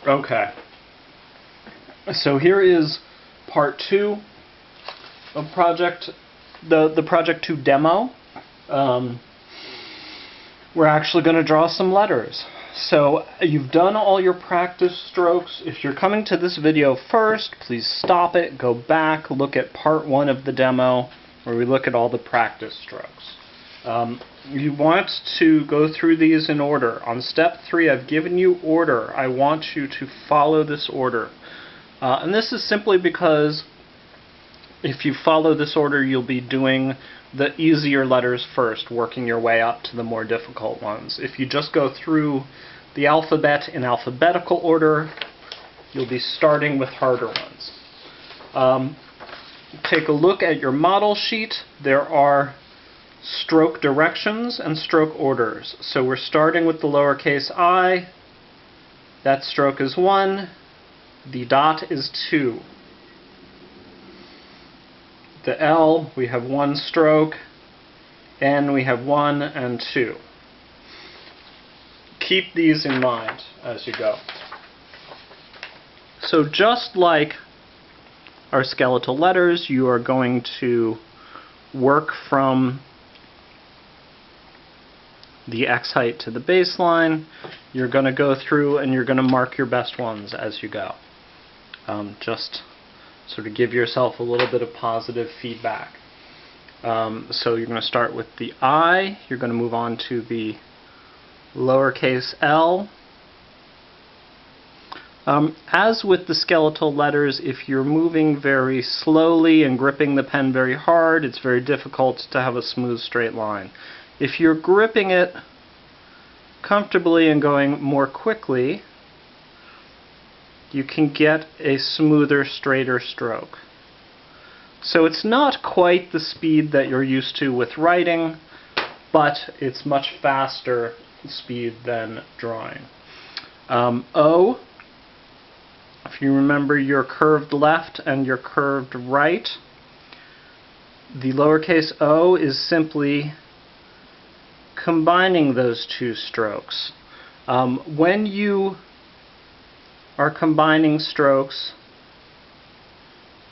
Okay. So here is part 2 of the Project 2 demo. We're actually going to draw some letters. So you've done all your practice strokes. If you're coming to this video first, please stop it, go back, look at part 1 of the demo where we look at all the practice strokes. You want to go through these in order. On step 3, I've given you order. I want you to follow this order. And this is simply because if you follow this order, you'll be doing the easier letters first, working your way up to the more difficult ones. If you just go through the alphabet in alphabetical order, you'll be starting with harder ones. Take a look at your model sheet. There are stroke directions and stroke orders. So we're starting with the lowercase I. That stroke is 1. The dot is 2. The L, we have 1 stroke. N, we have 1 and 2. Keep these in mind as you go. So just like our skeletal letters, you are going to work from the X height to the baseline. You're going to go through and you're going to mark your best ones as you go. Just sort of give yourself a little bit of positive feedback. So you're going to start with the I, you're going to move on to the lowercase l. As with the skeletal letters, if you're moving very slowly and gripping the pen very hard, it's very difficult to have a smooth straight line. If you're gripping it comfortably and going more quickly, you can get a smoother, straighter stroke. So it's not quite the speed that you're used to with writing, but it's much faster speed than drawing. O, if you remember your curved left and your curved right, the lowercase o is simply combining those two strokes. When you are combining strokes,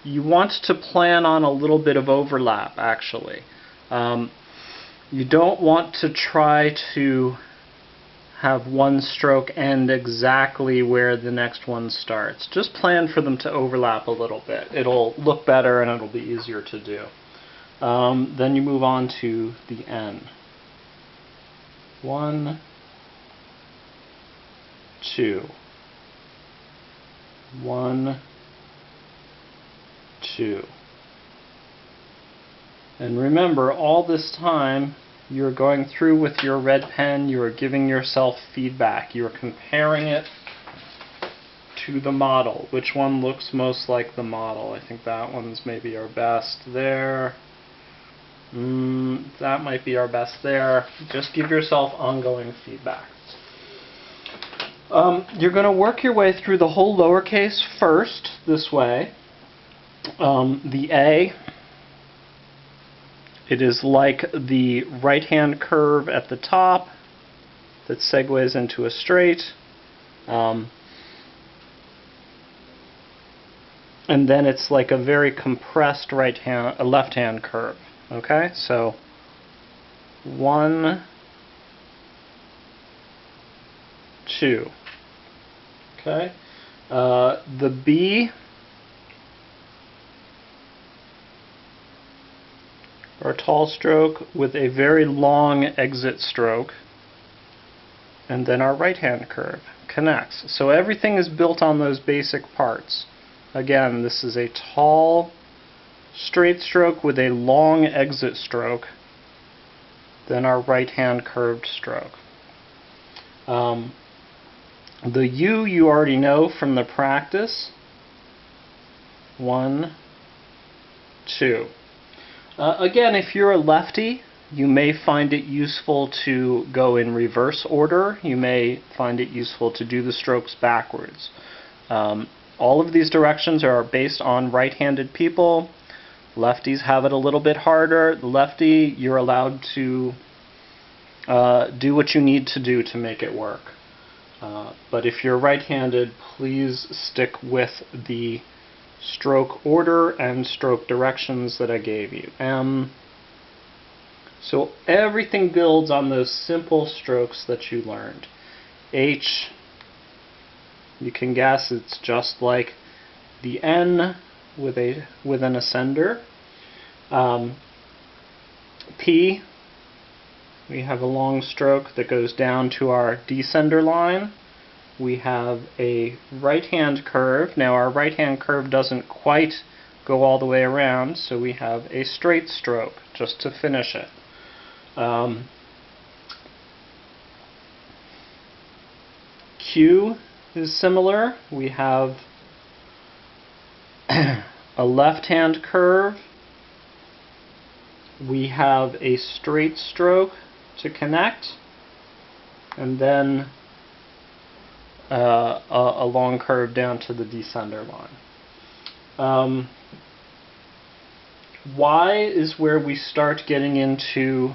you want to plan on a little bit of overlap, actually. You don't want to try to have one stroke end exactly where the next one starts. Just plan for them to overlap a little bit. It'll look better and it'll be easier to do. Then you move on to the N. 1, 2. 1, 2. And remember, all this time you're going through with your red pen, you are giving yourself feedback. You are comparing it to the model. Which one looks most like the model? I think that one's maybe our best there. That might be our best there. Just give yourself ongoing feedback. You're going to work your way through the whole lowercase first, this way. The A, it is like the right-hand curve at the top that segues into a straight. And then it's like a very compressed left-hand curve. Okay, so 1, 2. Okay, the B, our tall stroke with a very long exit stroke, and then our right-hand curve connects. So everything is built on those basic parts. Again, this is a tall straight stroke with a long exit stroke, then our right-hand curved stroke. The U you already know from the practice. 1, 2. Again, if you're a lefty, you may find it useful to go in reverse order. You may find it useful to do the strokes backwards. All of these directions are based on right-handed people. Lefties have it a little bit harder. The lefty, you're allowed to do what you need to do to make it work. But if you're right-handed, please stick with the stroke order and stroke directions that I gave you. So everything builds on those simple strokes that you learned. H, you can guess it's just like the N with an ascender. P, we have a long stroke that goes down to our descender line. We have a right-hand curve. Now our right-hand curve doesn't quite go all the way around, so we have a straight stroke just to finish it. Q is similar. We have a left-hand curve. We have a straight stroke to connect, and then a long curve down to the descender line. Y is where we start getting into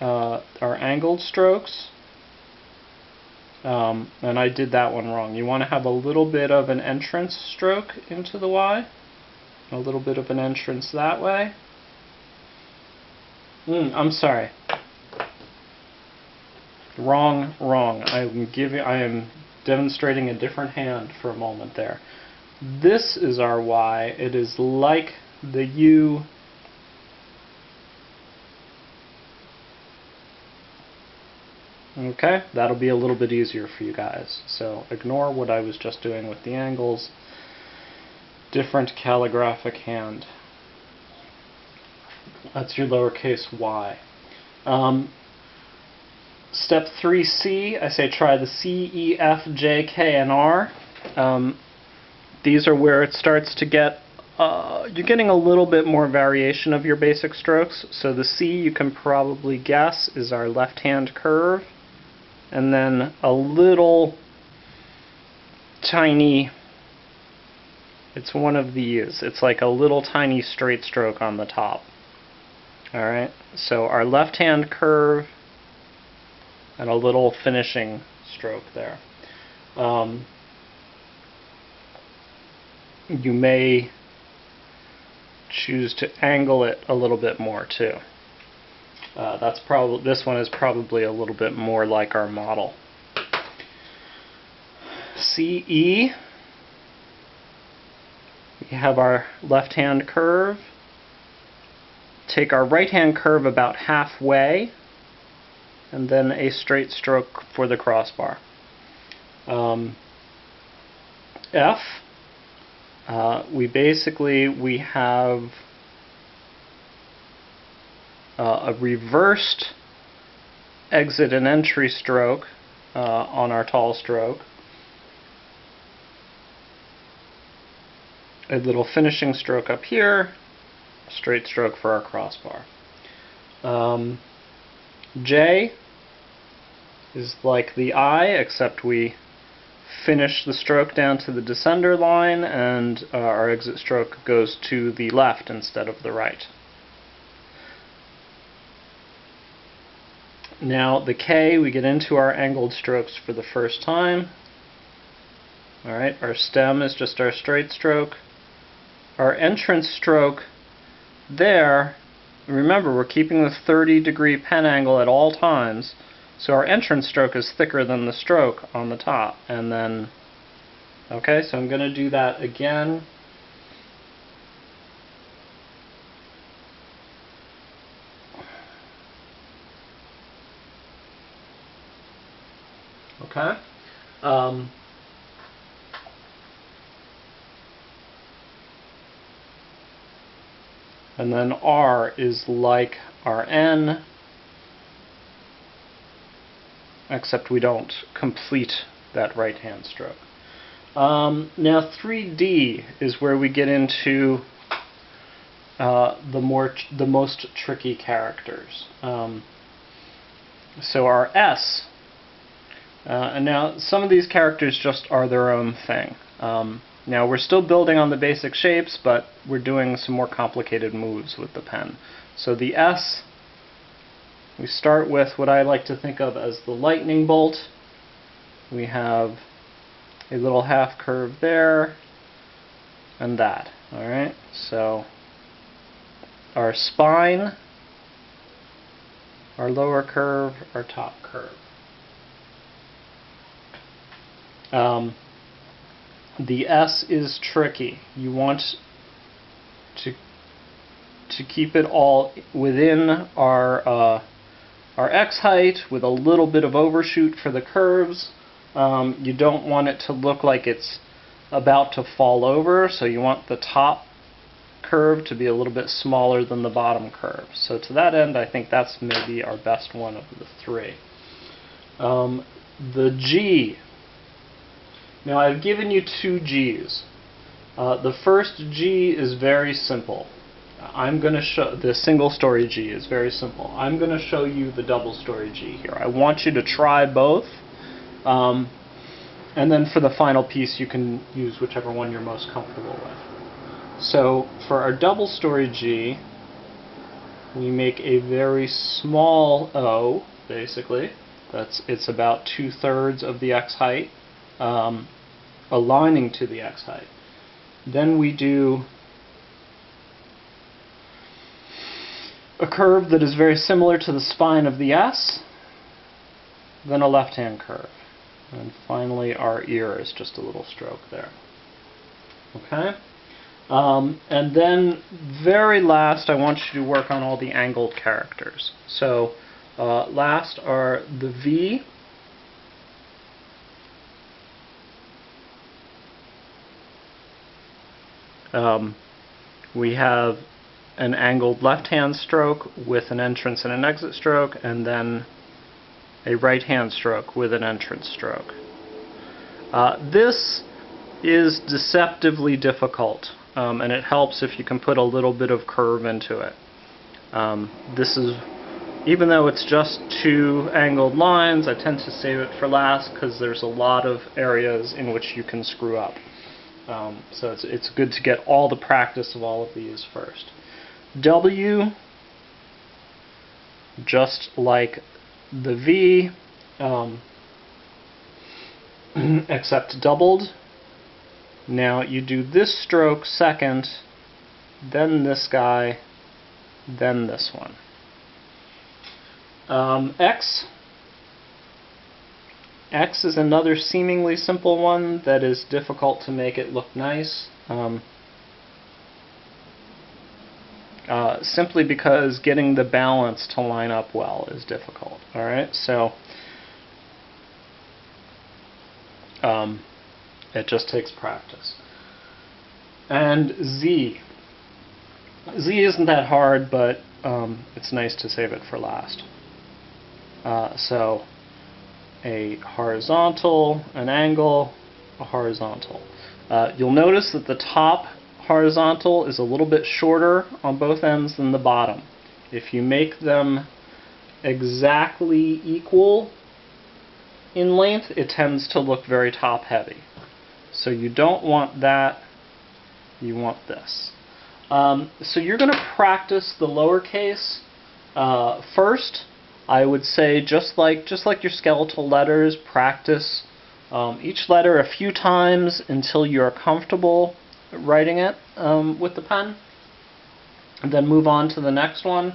our angled strokes. And I did that one wrong. You want to have a little bit of an entrance stroke into the Y. A little bit of an entrance that way. I'm sorry. Wrong. I am demonstrating a different hand for a moment there. This is our Y. It is like the U. Okay, that'll be a little bit easier for you guys. So ignore what I was just doing with the angles. Different calligraphic hand. That's your lowercase y. Step 3C, I say try the C, E, F, J, K, and R. These are where it starts to get, you're getting a little bit more variation of your basic strokes. So the C, you can probably guess, is our left-hand curve. And then a little tiny, it's one of these. It's like a little tiny straight stroke on the top. Alright, so our left-hand curve and a little finishing stroke there. You may choose to angle it a little bit more too. This one is probably a little bit more like our model. CE, we have our left-hand curve. Take our right-hand curve about halfway, and then a straight stroke for the crossbar. F, we have a reversed exit and entry stroke on our tall stroke. A little finishing stroke up here, straight stroke for our crossbar. J is like the I, except we finish the stroke down to the descender line, and our exit stroke goes to the left instead of the right. Now the K, we get into our angled strokes for the first time. Alright, our stem is just our straight stroke. Our entrance stroke there, remember we're keeping the 30-degree pen angle at all times, so our entrance stroke is thicker than the stroke on the top. And then, okay, so I'm going to do that again. Okay. And then R is like our N, except we don't complete that right-hand stroke. Now 3D is where we get into the most tricky characters. So our S, and now some of these characters just are their own thing. Now we're still building on the basic shapes, but we're doing some more complicated moves with the pen. So the S, we start with what I like to think of as the lightning bolt. we have a little half curve there, and that. Alright, so our spine, our lower curve, our top curve. The S is tricky. You want to keep it all within our X height with a little bit of overshoot for the curves. You don't want it to look like it's about to fall over, so you want the top curve to be a little bit smaller than the bottom curve. So to that end, I think that's maybe our best one of the three. The G. Now I've given you two G's. The first G is very simple. I'm going to show the single story G is very simple. I'm going to show you the double story G here. I want you to try both, and then for the final piece you can use whichever one you're most comfortable with. So for our double story G, we make a very small O, basically. It's about 2/3 of the X height, aligning to the X height. Then we do a curve that is very similar to the spine of the S, then a left-hand curve. And finally our ear is just a little stroke there. Okay? And then very last I want you to work on all the angled characters. So last are the V, we have an angled left-hand stroke with an entrance and an exit stroke, and then a right-hand stroke with an entrance stroke. This is deceptively difficult, and it helps if you can put a little bit of curve into it. This is, even though it's just two angled lines, I tend to save it for last because there's a lot of areas in which you can screw up. So it's good to get all the practice of all of these first. W, just like the V, except doubled. Now you do this stroke second, then this guy, then this one. X is another seemingly simple one that is difficult to make it look nice. Simply because getting the balance to line up well is difficult. Alright, so it just takes practice. And Z. Z isn't that hard, but it's nice to save it for last. So a horizontal, an angle, a horizontal. You'll notice that the top horizontal is a little bit shorter on both ends than the bottom. If you make them exactly equal in length, it tends to look very top heavy. So you don't want that, you want this. So you're going to practice the lowercase first. I would say just like your skeletal letters, practice each letter a few times until you're comfortable writing it with the pen, and then move on to the next one,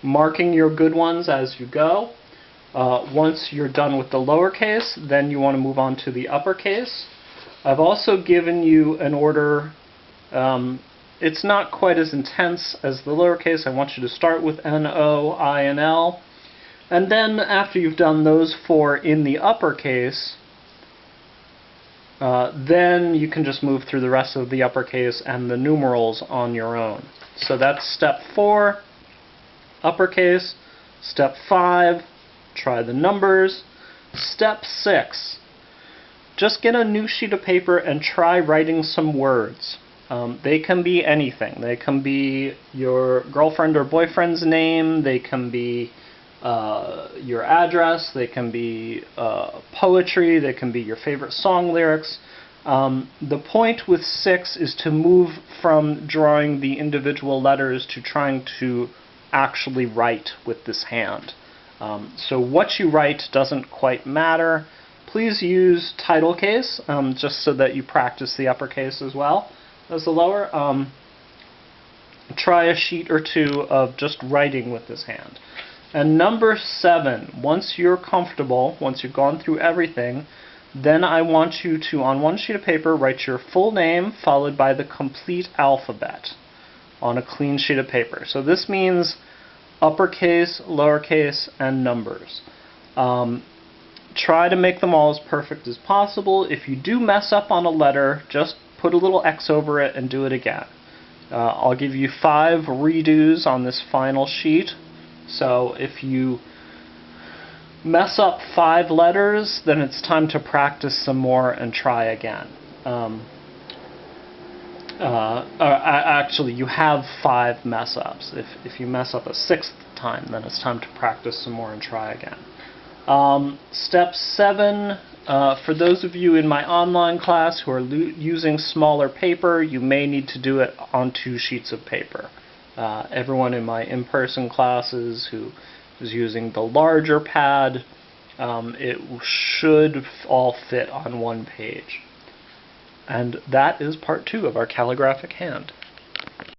marking your good ones as you go. Once you're done with the lowercase, then you want to move on to the uppercase. I've also given you an order. It's not quite as intense as the lowercase. I want you to start with N, O, I, and L. And then after you've done those four in the uppercase, then you can just move through the rest of the uppercase and the numerals on your own. So that's step 4, uppercase. Step 5, try the numbers. Step 6, just get a new sheet of paper and try writing some words. They can be anything. They can be your girlfriend or boyfriend's name. They can be your address. They can be poetry. They can be your favorite song lyrics. The point with 6 is to move from drawing the individual letters to trying to actually write with this hand. So what you write doesn't quite matter. Please use title case, just so that you practice the uppercase as well as the lower. Try a sheet or two of just writing with this hand. And number 7, once you're comfortable, once you've gone through everything, then I want you to, on one sheet of paper, write your full name followed by the complete alphabet on a clean sheet of paper. So this means uppercase, lowercase, and numbers. Try to make them all as perfect as possible. If you do mess up on a letter, just put a little X over it and do it again. I'll give you 5 redos on this final sheet. So if you mess up 5 letters, then it's time to practice some more and try again. Actually, you have 5 mess-ups. If you mess up a 6th time, then it's time to practice some more and try again. Step 7, for those of you in my online class who are using smaller paper, you may need to do it on 2 sheets of paper. Everyone in my in-person classes who is using the larger pad, it should all fit on 1 page. And that is part 2 of our calligraphic hand.